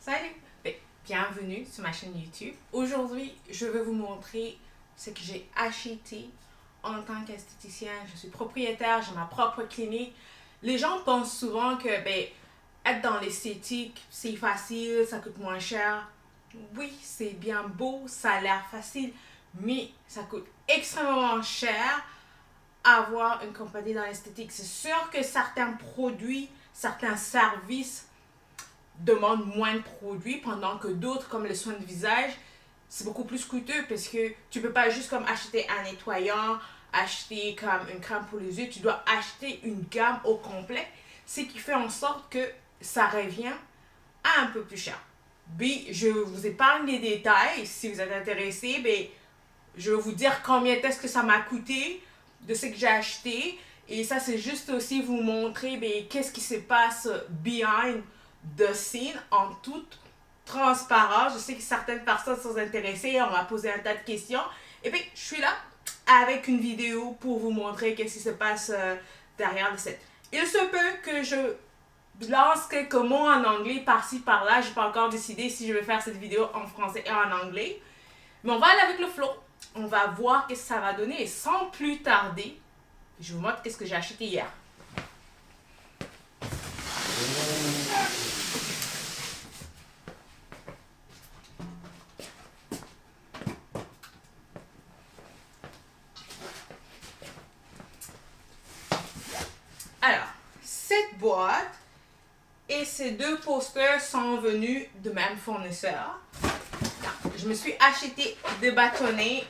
Salut! Bienvenue sur ma chaîne YouTube. Aujourd'hui, je vais vous montrer ce que j'ai acheté en tant qu'esthéticienne. Je suis propriétaire, j'ai ma propre clinique. Les gens pensent souvent que être dans l'esthétique, c'est facile, ça coûte moins cher. Oui, c'est bien beau, ça a l'air facile, mais ça coûte extrêmement cher avoir une compagnie dans l'esthétique. C'est sûr que certains produits, certains services demandent moins de produits, pendant que d'autres, comme les soins de visage, c'est beaucoup plus coûteux parce que tu peux pas juste comme acheter un nettoyant, acheter comme une crème pour les yeux, tu dois acheter une gamme au complet, ce qui fait en sorte que ça revient à un peu plus cher. Je vous épargne les détails. Si vous êtes intéressé, je vais vous dire combien est-ce que ça m'a coûté de ce que j'ai acheté. Et ça, c'est juste aussi vous montrer qu'est-ce qui se passe behind the scene en toute transparence. Je sais que certaines personnes sont intéressées, on m'a posé un tas de questions. Et puis, je suis là avec une vidéo pour vous montrer qu'est-ce qui se passe derrière le set. Il se peut que je lance quelques mots en anglais par-ci par-là. Je n'ai pas encore décidé si je vais faire cette vidéo en français et en anglais. Mais on va aller avec le flow. On va voir qu'est-ce que ça va donner. Et sans plus tarder, je vous montre qu'est-ce que j'ai acheté hier. Alors, cette boîte et ces deux posters sont venus du même fournisseur. Je me suis acheté des bâtonnets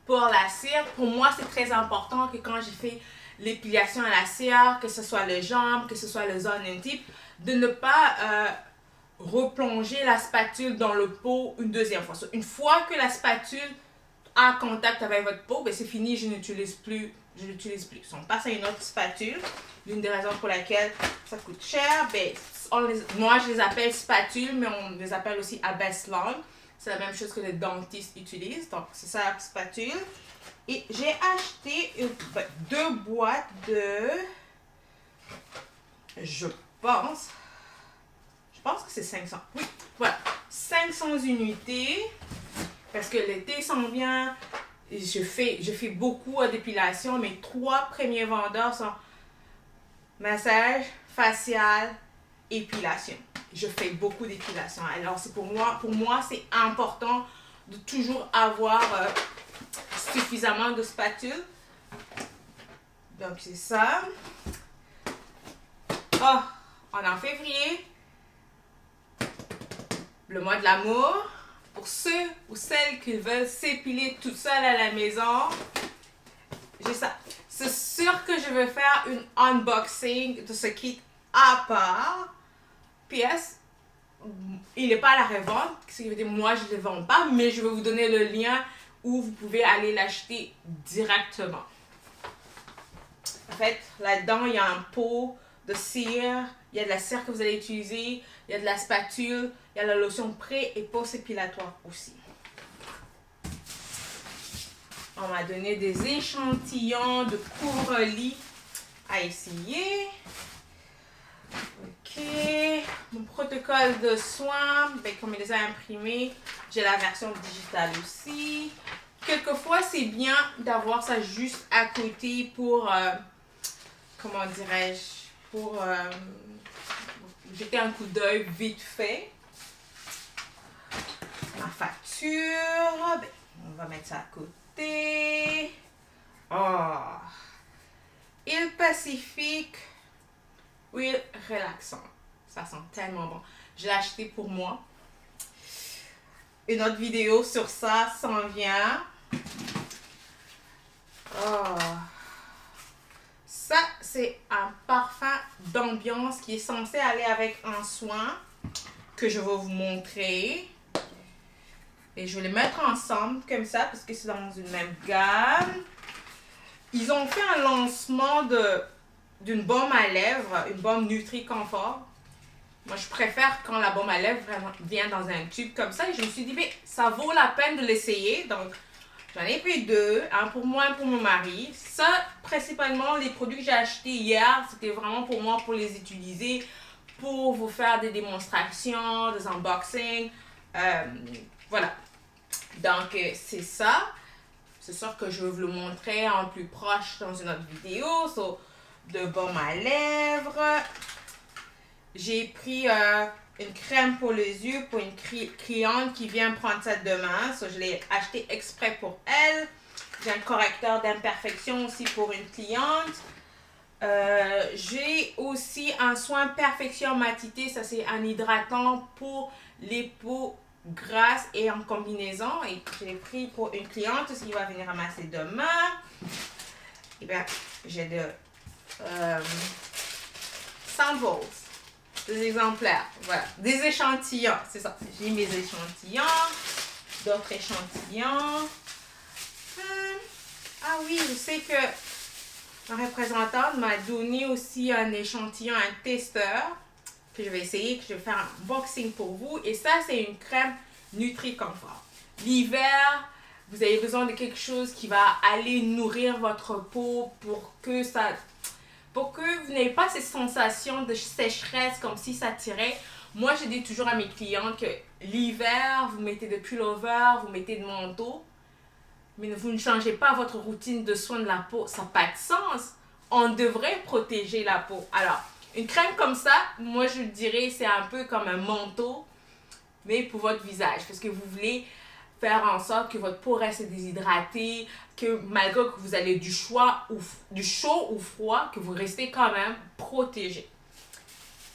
pour la cire. Pour moi, c'est très important que quand j'ai fait l'épilation à la cire, que ce soit les jambes, que ce soit les zones intimes, de ne pas replonger la spatule dans le pot une deuxième fois. Une fois que la spatule a contact avec votre peau, c'est fini, je n'utilise plus. Si on passe à une autre spatule, l'une des raisons pour laquelle ça coûte cher, moi je les appelle spatules, mais on les appelle aussi abaisse-langue. C'est la même chose que les dentistes utilisent. Donc, c'est ça la spatule. Et j'ai acheté deux boîtes de... Je pense que c'est 500. Oui, voilà. 500 unités. Parce que l'été s'en vient. Je fais beaucoup d'épilation. Mes 3 premiers vendeurs sont massage, facial, épilation. Je fais beaucoup d'épilation. Alors, pour moi, c'est important de toujours avoir suffisamment de spatules. Donc, c'est ça. Oh, on est en février. Le mois de l'amour. Pour ceux ou celles qui veulent s'épiler toute seule à la maison, j'ai ça. C'est sûr que je vais faire une unboxing de ce kit à part. PS, il n'est pas à la revente, ce qui veut dire moi je ne le vends pas, mais je vais vous donner le lien où vous pouvez aller l'acheter directement. En fait, là-dedans, il y a un pot de cire, il y a de la cire que vous allez utiliser, il y a de la spatule, il y a la lotion pré- et post-épilatoire aussi. On m'a donné des échantillons de couvre-lit à essayer. Ok, mon protocole de soins, comme il les a imprimés, j'ai la version digitale aussi. Quelquefois, c'est bien d'avoir ça juste à côté pour, comment dirais-je, pour jeter un coup d'œil vite fait. Ma facture, on va mettre ça à côté. Oh, Île Pacifique, huile relaxante. Ça sent tellement bon. Je l'ai acheté pour moi. Une autre vidéo sur ça s'en vient. Oh. Ça, c'est un parfum d'ambiance qui est censé aller avec un soin que je vais vous montrer. Et je vais les mettre ensemble comme ça parce que c'est dans une même gamme. Ils ont fait un lancement d'une baume à lèvres, une baume Nutri-Confort. Moi, je préfère quand la baume à lèvres vient dans un tube comme ça. Et je me suis dit, ça vaut la peine de l'essayer. Donc, j'en ai pris 2, un pour moi, un pour mon mari. Ça, principalement, les produits que j'ai achetés hier, c'était vraiment pour moi, pour les utiliser pour vous faire des démonstrations, des unboxings. Voilà. Donc, c'est ça. C'est sûr que je vais vous le montrer en plus proche dans une autre vidéo. So, de baume à lèvres. J'ai pris une crème pour les yeux pour une cliente qui vient prendre ça demain. So, je l'ai acheté exprès pour elle. J'ai un correcteur d'imperfection aussi pour une cliente. J'ai aussi un soin perfection matité. Ça, c'est un hydratant pour les peaux grasses et en combinaison. Et je l'ai pris pour une cliente qui va venir ramasser demain. Et bien, j'ai de samples. Des exemplaires. Voilà. Des échantillons. C'est ça. J'ai mes échantillons. D'autres échantillons. Ah oui, je sais que ma représentante m'a donné aussi un échantillon, un testeur que je vais essayer, que je vais faire un unboxing pour vous. Et ça, c'est une crème Nutri-Confort. L'hiver, vous avez besoin de quelque chose qui va aller nourrir votre peau pour que vous n'ayez pas cette sensation de sécheresse comme si ça tirait. Moi, je dis toujours à mes clients que l'hiver, vous mettez de pullover, vous mettez de manteau. Mais vous ne changez pas votre routine de soins de la peau. Ça n'a pas de sens. On devrait protéger la peau. Alors, une crème comme ça, moi je dirais c'est un peu comme un manteau, mais pour votre visage. Parce que vous voulez faire en sorte que votre peau reste déshydratée, que malgré que vous avez du chaud ou froid, que vous restez quand même protégé.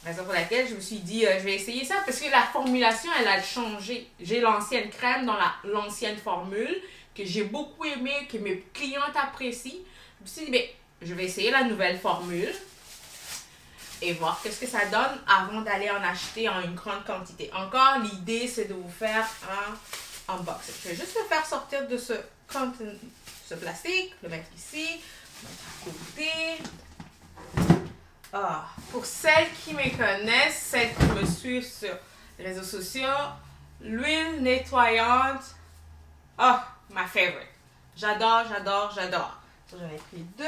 Raison pour laquelle je me suis dit, je vais essayer ça parce que la formulation, elle a changé. J'ai l'ancienne crème dans l'ancienne formule que j'ai beaucoup aimé, que mes clientes apprécient. Je me suis dit, mais je vais essayer la nouvelle formule et voir qu'est-ce que ça donne avant d'aller en acheter en une grande quantité. Encore, l'idée, c'est de vous faire un unboxing. Je vais juste le faire sortir de ce plastique, le mettre ici, le mettre à côté. Pour celles qui me connaissent, celles qui me suivent sur les réseaux sociaux, l'huile nettoyante, ma favorite. J'adore. So, j'en ai pris 2.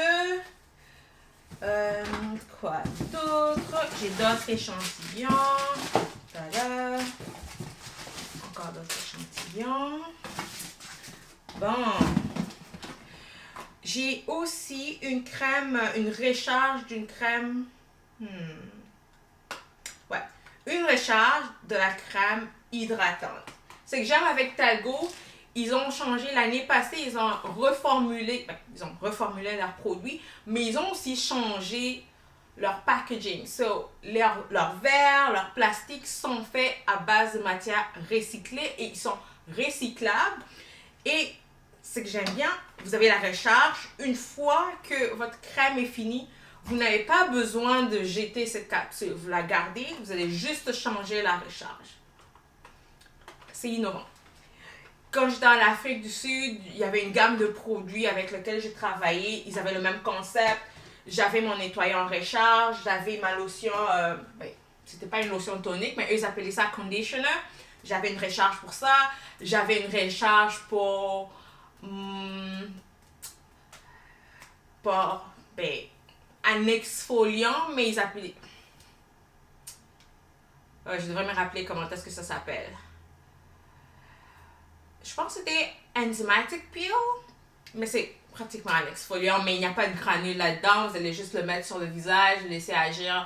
Quoi d'autre? J'ai d'autres échantillons. Tada. Encore d'autres échantillons. Bon. J'ai aussi une crème, une recharge d'une crème. Ouais. Une recharge de la crème hydratante. C'est que j'aime avec Talgo. Ils ont changé l'année passée, ils ont reformulé leurs produits, mais ils ont aussi changé leur packaging. So, leurs verres, leurs plastiques sont faits à base de matières recyclées et ils sont recyclables. Et ce que j'aime bien, vous avez la recharge. Une fois que votre crème est finie, vous n'avez pas besoin de jeter cette capsule. Vous la gardez, vous allez juste changer la recharge. C'est innovant. Quand j'étais en Afrique du Sud, il y avait une gamme de produits avec lesquels j'ai travaillé. Ils avaient le même concept. J'avais mon nettoyant en recharge. J'avais ma lotion, c'était pas une lotion tonique, mais eux, ils appelaient ça conditioner. J'avais une recharge pour ça. J'avais une recharge pour un exfoliant, mais ils appelaient... je devrais me rappeler comment est-ce que ça s'appelle. Je pense que c'était Enzymatic Peel, mais c'est pratiquement un exfoliant, mais il n'y a pas de granules là-dedans. Vous allez juste le mettre sur le visage, le laisser agir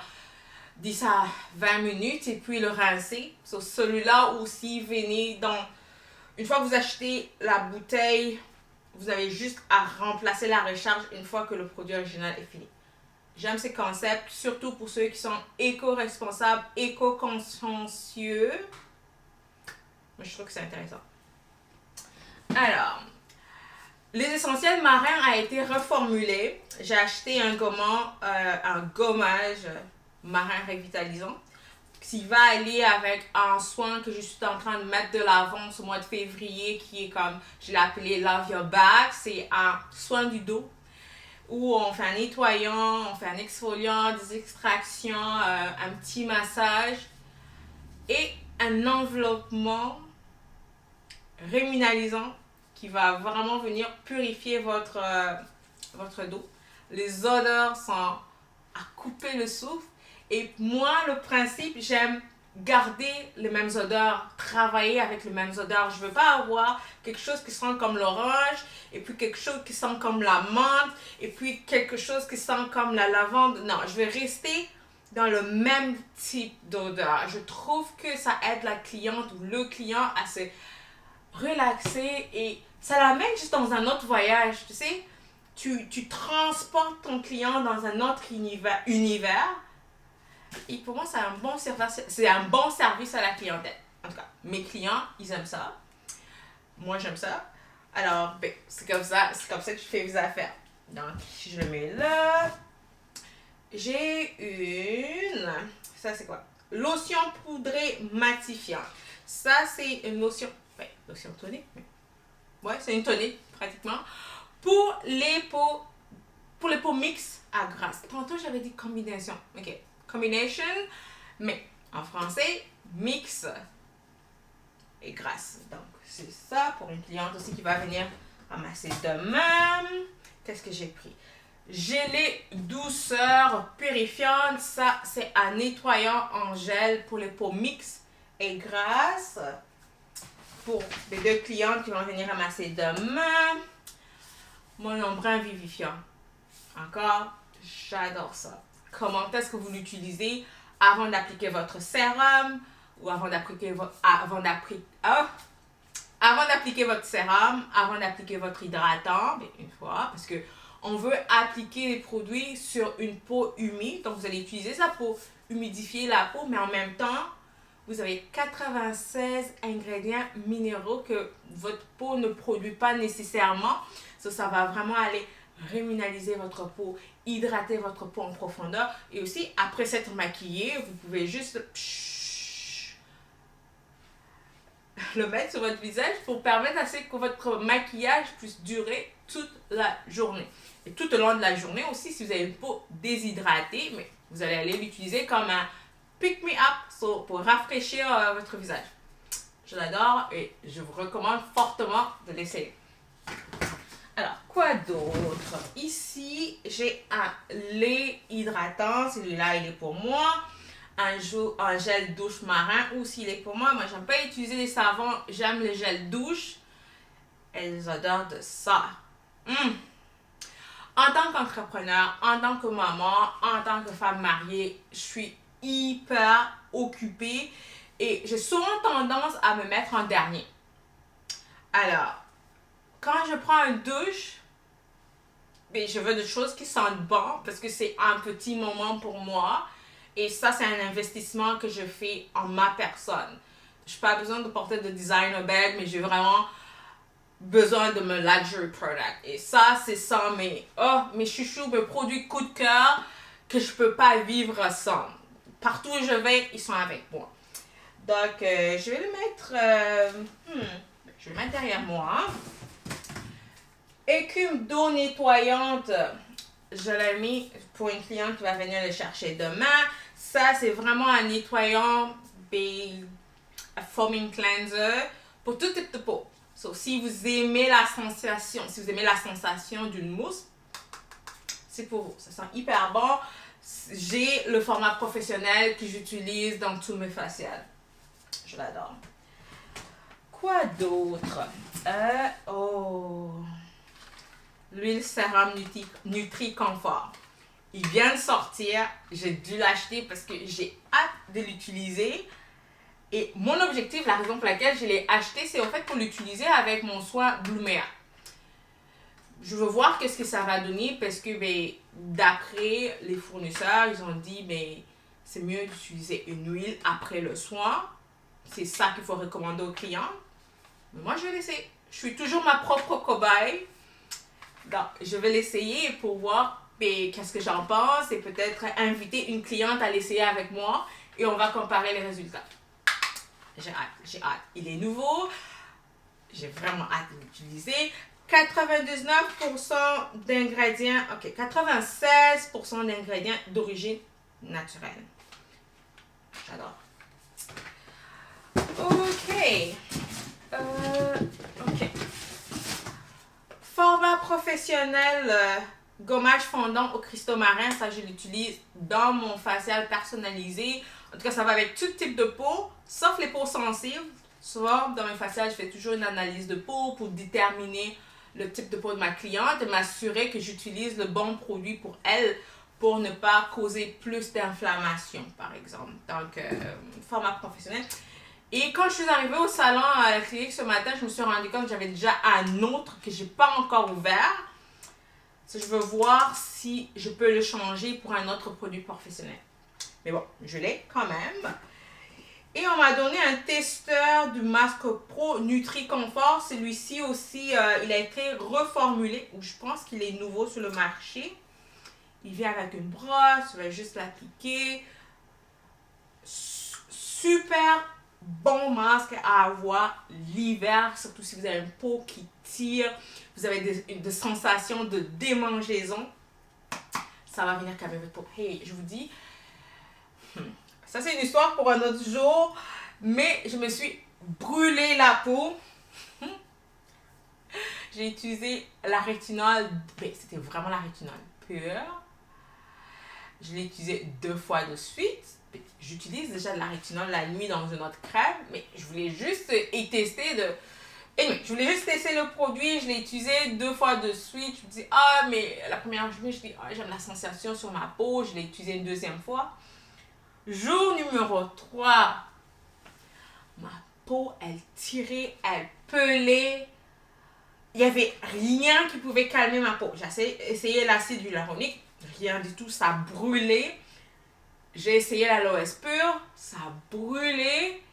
10 à 20 minutes et puis le rincer. Sur celui-là aussi, venez dans... Une fois que vous achetez la bouteille, vous avez juste à remplacer la recharge une fois que le produit original est fini. J'aime ces concepts, surtout pour ceux qui sont éco-responsables, éco-consciencieux. Moi, je trouve que c'est intéressant. Alors, les essentiels marins a été reformulé. J'ai acheté un gommage marin revitalisant qui va aller avec un soin que je suis en train de mettre de l'avant ce mois de février qui est comme, je l'ai appelé Love Your Back. C'est un soin du dos où on fait un nettoyant, on fait un exfoliant, des extractions, un petit massage et un enveloppement réminalisant qui va vraiment venir purifier votre dos. Les odeurs sont à couper le souffle Et moi, le principe, j'aime garder les mêmes odeurs, travailler avec les mêmes odeurs. Je veux pas avoir quelque chose qui sent comme l'orange, et puis quelque chose qui sent comme la menthe, et puis quelque chose qui sent comme la lavande. Non, je vais rester dans le même type d'odeur. Je trouve que ça aide la cliente ou le client à se relaxer et ça l'amène juste dans un autre voyage, tu sais. Tu transportes ton client dans un autre univers. Et pour moi, c'est un bon service à la clientèle. En tout cas, mes clients, ils aiment ça. Moi, j'aime ça. Alors, ben, c'est comme ça que je fais mes affaires. Donc, si je le mets là, j'ai ça c'est quoi? Lotion poudrée matifiante. Ça, c'est une lotion, ouais, lotion tonique. Ouais, c'est une tonique, pratiquement. Pour les peaux mixtes à grasse. Tantôt, j'avais dit combinaison. OK. Combination, mais en français, mix et grasse. Donc, c'est ça pour une cliente aussi qui va venir ramasser demain. Qu'est-ce que j'ai pris? Gelée douceur purifiante. Ça, c'est un nettoyant en gel pour les peaux mixtes et grasses. Pour les deux clientes qui vont venir ramasser demain. Mon embrun vivifiant. Encore, j'adore ça. Comment est-ce que vous l'utilisez avant d'appliquer votre sérum ou avant d'appliquer votre sérum, avant d'appliquer votre hydratant, mais une fois, parce que on veut appliquer les produits sur une peau humide. Donc, vous allez utiliser ça pour humidifier la peau, mais en même temps, vous avez 96 ingrédients minéraux que votre peau ne produit pas nécessairement. Ça va vraiment aller reminéraliser votre peau, hydrater votre peau en profondeur. Et aussi, après s'être maquillé, vous pouvez juste le mettre sur votre visage pour permettre à ce que votre maquillage puisse durer toute la journée. Et tout au long de la journée aussi, si vous avez une peau déshydratée, mais vous allez aller l'utiliser comme un pick-me-up pour rafraîchir votre visage. Je l'adore et je vous recommande fortement de l'essayer. Alors, quoi d'autre? Ici, j'ai un lait hydratant. Celui-là, il est pour moi. Un gel douche marin aussi, il est pour moi. Moi, j'aime pas utiliser les savons. J'aime les gels douche. Elles adorent de ça. En tant qu'entrepreneur, en tant que maman, en tant que femme mariée, je suis hyper occupée et j'ai souvent tendance à me mettre en dernier. Alors, quand je prends une douche, ben, je veux des choses qui sentent bon parce que c'est un petit moment pour moi. Et ça, c'est un investissement que je fais en ma personne. Je n'ai pas besoin de porter de designer bag, mais j'ai vraiment besoin de mes luxury products. Et ça, c'est sans mes chouchous, mes produits coup de cœur que je ne peux pas vivre sans. Partout où je vais, ils sont avec moi. Donc, je vais le mettre derrière moi. Écume d'eau nettoyante. Je l'ai mis pour une cliente qui va venir le chercher demain. Ça, c'est vraiment un nettoyant, un foaming cleanser pour tout type de peau. So, si vous aimez la sensation d'une mousse, c'est pour vous. Ça sent hyper bon. J'ai le format professionnel que j'utilise dans tous mes faciales. Je l'adore. Quoi d'autre? L'huile sérum Nutri Confort. Il vient de sortir. J'ai dû l'acheter parce que j'ai hâte de l'utiliser. Et mon objectif, la raison pour laquelle je l'ai acheté, c'est en fait pour l'utiliser avec mon soin Blumea. Je veux voir qu'est-ce que ça va donner parce que d'après les fournisseurs, ils ont dit c'est mieux d'utiliser une huile après le soin. C'est ça qu'il faut recommander aux clients. Mais moi, je vais l'essayer. Je suis toujours ma propre cobaye. Donc, je vais l'essayer pour voir qu'est-ce que j'en pense et peut-être inviter une cliente à l'essayer avec moi et on va comparer les résultats. J'ai hâte. Il est nouveau. J'ai vraiment hâte de l'utiliser. 99% d'ingrédients, 96% d'ingrédients d'origine naturelle. J'adore. Ok. Format professionnel gommage fondant au cristaux marins, ça je l'utilise dans mon facial personnalisé. En tout cas, ça va avec tout type de peau, sauf les peaux sensibles. Souvent, dans mes faciales, je fais toujours une analyse de peau pour déterminer le type de peau de ma cliente et m'assurer que j'utilise le bon produit pour elle pour ne pas causer plus d'inflammation, par exemple. Donc, format professionnel. Et quand je suis arrivée au salon à la clinique ce matin, je me suis rendu compte que j'avais déjà un autre que je n'ai pas encore ouvert. Je veux voir si je peux le changer pour un autre produit professionnel. Mais bon, je l'ai quand même. Et on m'a donné un testeur du masque Pro Nutri Confort. Celui-ci aussi, il a été reformulé. Je pense qu'il est nouveau sur le marché. Il vient avec une brosse, tu vas juste l'appliquer. Super bon masque à avoir l'hiver, surtout si vous avez une peau qui tire, vous avez des sensations de démangeaison. Ça va venir calmer votre peau. Hey, je vous dis, ça c'est une histoire pour un autre jour, mais je me suis brûlé la peau. J'ai utilisé la rétinol, c'était vraiment la rétinol pure. Je l'ai utilisé 2 fois de suite. J'utilise déjà de la rétinol la nuit dans une autre crème, mais je voulais juste je voulais juste tester le produit. Je l'ai utilisé 2 fois de suite. Je me dis, mais la première journée, je dis, j'aime la sensation sur ma peau. Je l'ai utilisé une 2e fois. Jour numéro 3, ma peau, elle tirait, elle pelait. Il n'y avait rien qui pouvait calmer ma peau. J'ai essayé l'acide hyaluronique, rien du tout, ça brûlait. J'ai essayé l'aloès pur, ça a brûlé.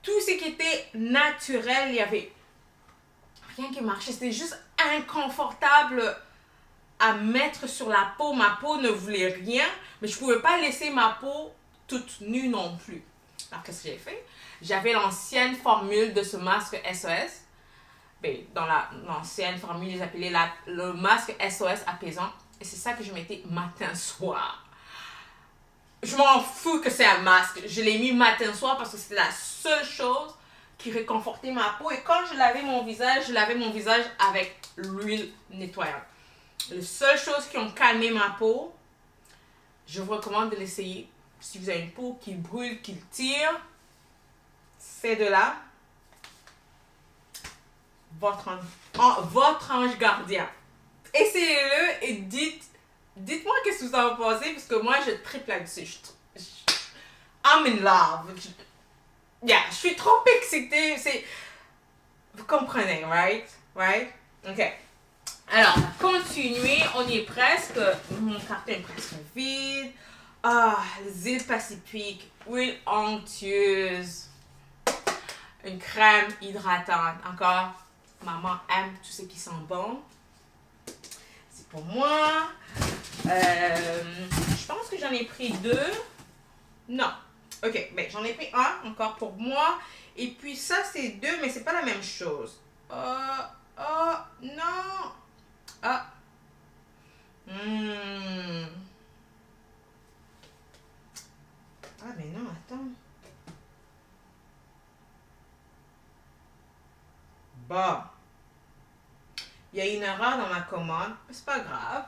Tout ce qui était naturel, il n'y avait rien qui marchait. C'était juste inconfortable à mettre sur la peau. Ma peau ne voulait rien, mais je ne pouvais pas laisser ma peau toute nue non plus. Alors, qu'est-ce que j'ai fait? J'avais l'ancienne formule de ce masque SOS. Dans l'ancienne formule, ils appelaient le masque SOS apaisant. Et c'est ça que je mettais matin-soir. Je m'en fous que c'est un masque. Je l'ai mis matin-soir parce que c'était la seule chose qui réconfortait ma peau. Et quand je lavais mon visage avec l'huile nettoyante. Les seules choses qui ont calmé ma peau, je vous recommande de l'essayer. Si vous avez une peau qui brûle, qui tire, c'est de là. Votre ange gardien. Essayez-le et dites-moi qu'est-ce que vous en pensez, parce que moi, je triple là-dessus. I'm in love. Je suis trop excitée. Vous comprenez, right? OK. Alors, continuer. On y est presque. Mon carton est presque vide. Les îles Pacifiques. Huile onctueuse. Une crème hydratante. Encore, maman aime tout ce qui sent bon. C'est pour moi. Je pense que j'en ai pris 2. Non. OK, j'en ai pris un encore pour moi. Et puis ça, c'est 2, mais c'est pas la même chose. Non. Mais non, attends. Il y a une erreur dans ma commande. C'est pas grave.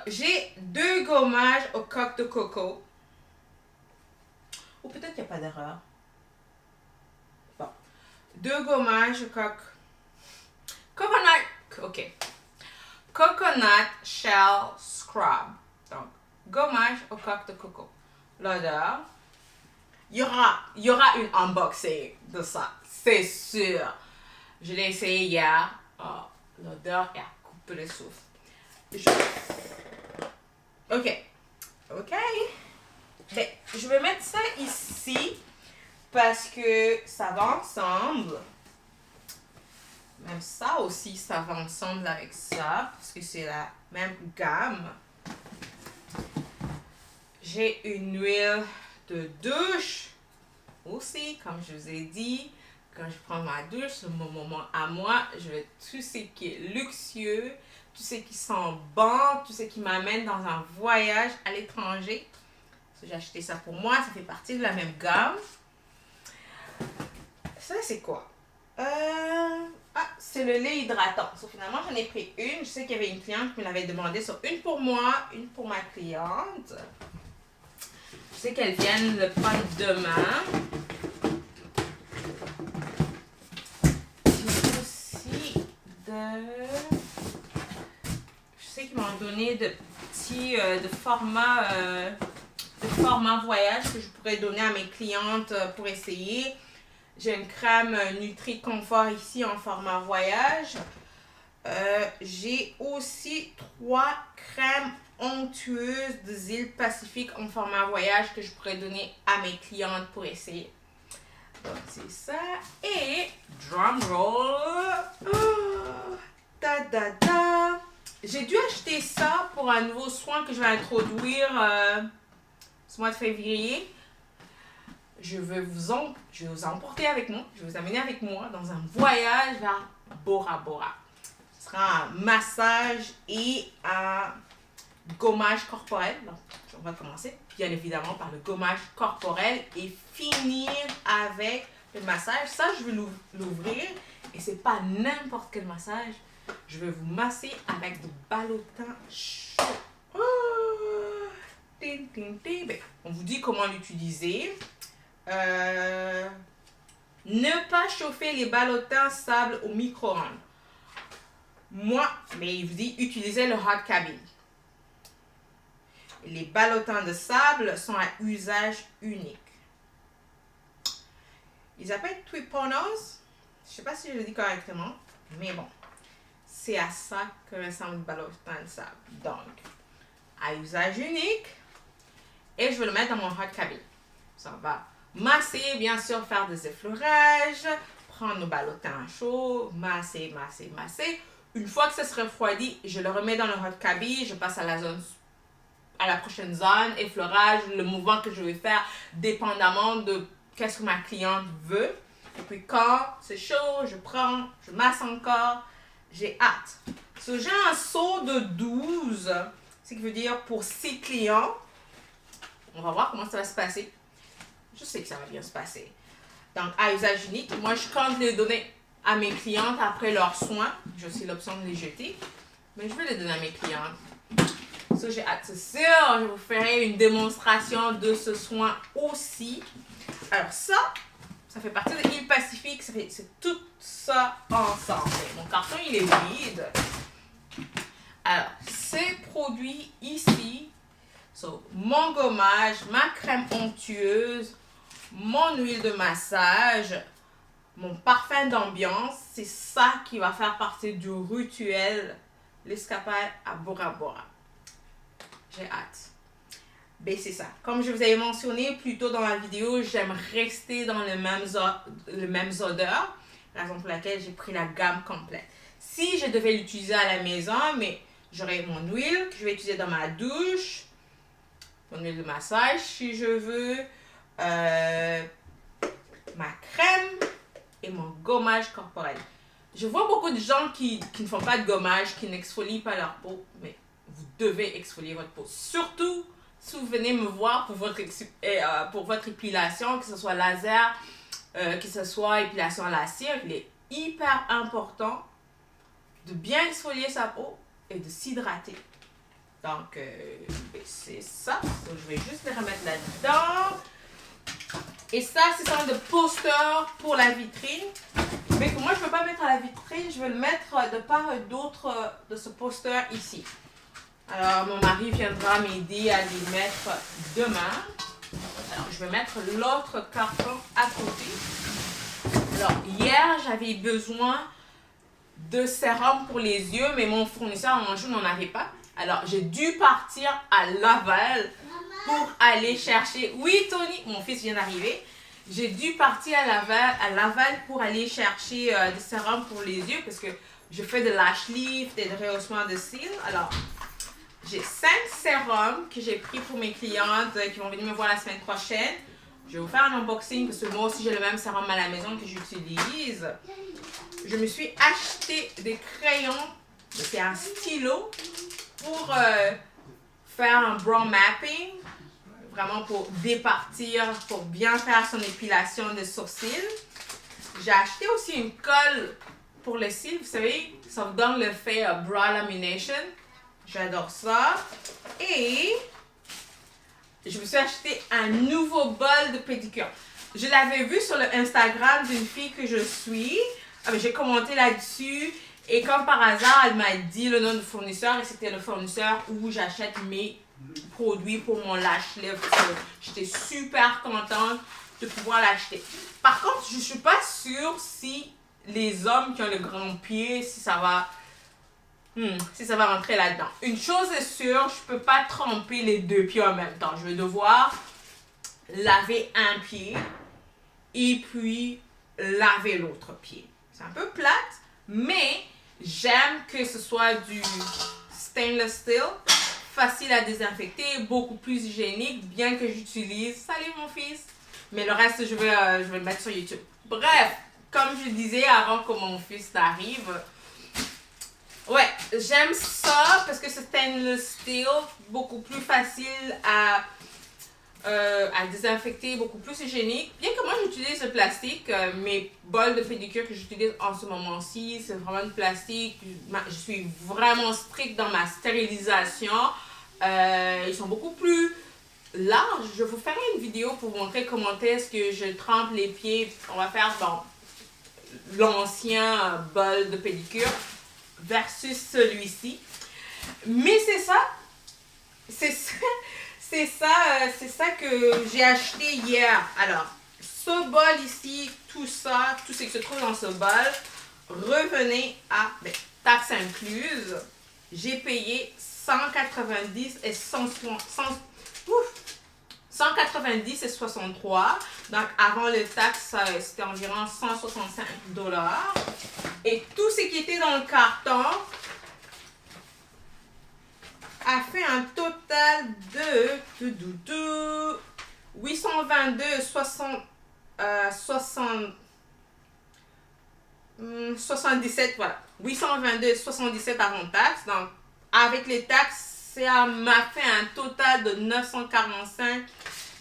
J'ai 2 gommages au coque de coco. Ou peut-être qu'il n'y a pas d'erreur. 2 gommages au Coconut Shell Scrub. Donc, gommage au coque de coco. L'odeur. Il y aura une unboxing de ça. C'est sûr. Je l'ai essayé hier. L'odeur est à couper le souffle. OK. Je vais mettre ça ici parce que ça va ensemble. Même ça aussi, ça va ensemble avec ça parce que c'est la même gamme. J'ai une huile de douche aussi, comme je vous ai dit. Quand je prends ma douche, c'est mon moment à moi. Je veux tout ce qui est luxueux, tout ce qui sent bon, tout ce qui m'amène dans un voyage à l'étranger. J'ai acheté ça pour moi, ça fait partie de la même gamme. Ça, c'est quoi? Ah, c'est le lait hydratant. So, finalement, j'en ai pris une. Je sais qu'il y avait une cliente qui me l'avait demandé. So, une pour moi, une pour ma cliente. Je sais qu'elles viennent le prendre demain. J'ai aussi je sais qu'ils m'ont donné de petits de format voyage que je pourrais donner à mes clientes pour essayer. J'ai une crème Nutri Confort ici en format voyage. J'ai aussi 3 crèmes onctueuses des îles Pacifiques en format voyage que je pourrais donner à mes clientes pour essayer. Donc c'est ça. Et drum roll. Oh, da da da. J'ai dû acheter ça pour un nouveau soin que je vais introduire ce mois de février. Je vais vous emporter avec moi. Je vais vous amener avec moi dans un voyage vers Bora Bora. Ce sera un massage et un gommage corporel. Donc, on va commencer bien évidemment par le gommage corporel et finir avec le massage. Ça, je vais l'ouvrir et c'est pas n'importe quel massage. Je vais vous masser avec du ballotin chaud. Oh! Ting, ting, ting. Ben, on vous dit comment l'utiliser. Ne pas chauffer les ballotins sable au micro-ondes. Moi, mais il vous dit utiliser le hot cabin. Les ballotins de sable sont à usage unique. Ils appellent Twiponos. Je ne sais pas si je le dis correctement, mais bon. C'est à ça que ressemble le ballotin de sable. Donc, à usage unique. Et je vais le mettre dans mon hot cabin. Ça va masser, bien sûr, faire des effleurages, prendre nos ballotins chauds, masser, masser, masser. Une fois que ça se refroidit, je le remets dans le hot cabin, je passe à la prochaine zone, effleurage, le mouvement que je vais faire dépendamment de qu'est-ce que ma cliente veut. Et puis quand c'est chaud, je prends, je masse encore, j'ai hâte. So, j'ai un seau de 12, ce qui veut dire pour 6 clients. On va voir comment ça va se passer. Je sais que ça va bien se passer. Donc, à usage unique, moi, je compte les donner à mes clientes après leurs soins. J'ai aussi l'option de les jeter. Mais je vais les donner à mes clientes. Ça, j'ai hâte. C'est sûr, je vous ferai une démonstration de ce soin aussi. Alors, ça fait partie de l'île Pacifique. C'est tout ça ensemble. Mon carton, il est vide. Alors, ces produits ici, mon gommage, ma crème onctueuse, mon huile de massage, mon parfum d'ambiance, c'est ça qui va faire partie du rituel l'escapade à Bora Bora. J'ai hâte. Ben c'est ça. Comme je vous avais mentionné plus tôt dans la vidéo, j'aime rester dans les mêmes odeurs. Raison pour laquelle j'ai pris la gamme complète. Si je devais l'utiliser à la maison, mais j'aurais mon huile que je vais utiliser dans ma douche, mon huile de massage si je veux, ma crème et mon gommage corporel. Je vois beaucoup de gens qui ne font pas de gommage, qui n'exfolient pas leur peau, mais vous devez exfolier votre peau. Surtout si vous venez me voir pour votre épilation, que ce soit laser, que ce soit épilation à la cire, il est hyper important de bien exfolier sa peau et de s'hydrater. Donc, c'est ça. Donc, je vais juste les remettre là-dedans. Et ça, c'est un de poster pour la vitrine. Mais que moi, je ne veux pas mettre à la vitrine. Je vais le mettre de part et d'autre de ce poster ici. Alors, mon mari viendra m'aider à les mettre demain. Alors, je vais mettre l'autre carton à côté. Alors, hier, j'avais besoin de sérum pour les yeux, mais mon fournisseur en jour n'en avait pas. Alors, j'ai dû partir à Laval pour aller chercher... Oui, Tony, mon fils vient d'arriver. J'ai dû partir à Laval pour aller chercher des sérums pour les yeux parce que je fais de lash lift et de rehaussement de cils. Alors, j'ai 5 sérums que j'ai pris pour mes clientes qui vont venir me voir la semaine prochaine. Je vais vous faire un unboxing parce que moi aussi j'ai le même sérum à la maison que j'utilise. Je me suis acheté des crayons, c'est un stylo pour faire un brow mapping, vraiment pour départir, pour bien faire son épilation de sourcils. J'ai acheté aussi une colle pour le cils, vous savez, ça vous donne l'effet brow lamination. J'adore ça. Et je me suis acheté un nouveau bol de pédicure. Je l'avais vu sur le Instagram d'une fille que je suis. J'ai commenté là-dessus. Et comme par hasard, elle m'a dit le nom du fournisseur. Et c'était le fournisseur où j'achète mes produits pour mon lâche-lèvres. J'étais super contente de pouvoir l'acheter. Par contre, je ne suis pas sûre si les hommes qui ont le grand pied, si ça va rentrer là-dedans. Une chose est sûre, je ne peux pas tremper les deux pieds en même temps. Je vais devoir laver un pied et puis laver l'autre pied. C'est un peu plate, mais j'aime que ce soit du stainless steel, facile à désinfecter, beaucoup plus hygiénique, bien que j'utilise. Salut mon fils! Mais le reste, je vais le mettre sur YouTube. Bref, comme je disais avant que mon fils arrive, ouais, j'aime ça parce que c'est stainless steel, beaucoup plus facile à désinfecter, beaucoup plus hygiénique. Bien que moi j'utilise le plastique, mes bols de pédicure que j'utilise en ce moment-ci, c'est vraiment du plastique. Je suis vraiment stricte dans ma stérilisation. Ils sont beaucoup plus larges. Je vous ferai une vidéo pour vous montrer comment est-ce que je trempe les pieds. On va faire l'ancien bol de pédicure versus celui-ci. Mais c'est ça. C'est ça que j'ai acheté hier. Alors, ce bol ici, tout ce qui se trouve dans ce bol, revenez à taxes incluses. J'ai payé 190 et 190 et 63. Donc, avant les taxes, c'était environ 165 $. Et tout ce qui était dans le carton a fait un total de 77, voilà. 822,77 avant taxes. Donc, avec les taxes, ça m'a fait un total de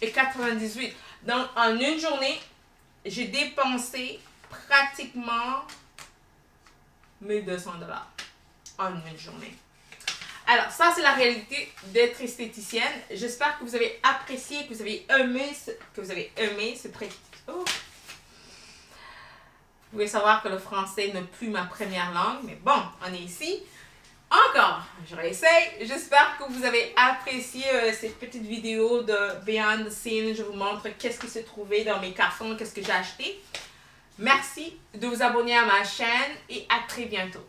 945,98. Donc, en une journée, j'ai dépensé pratiquement 1200 $. En une journée. Alors, ça, c'est la réalité d'être esthéticienne. J'espère que vous avez apprécié, que vous avez aimé ce prêt. Oh. Vous pouvez savoir que le français n'est plus ma première langue, mais bon, on est ici. Encore, je réessaye. J'espère que vous avez apprécié cette petite vidéo de Behind the Scenes. Je vous montre qu'est-ce qui s'est trouvé dans mes cartons, qu'est-ce que j'ai acheté. Merci de vous abonner à ma chaîne et à très bientôt.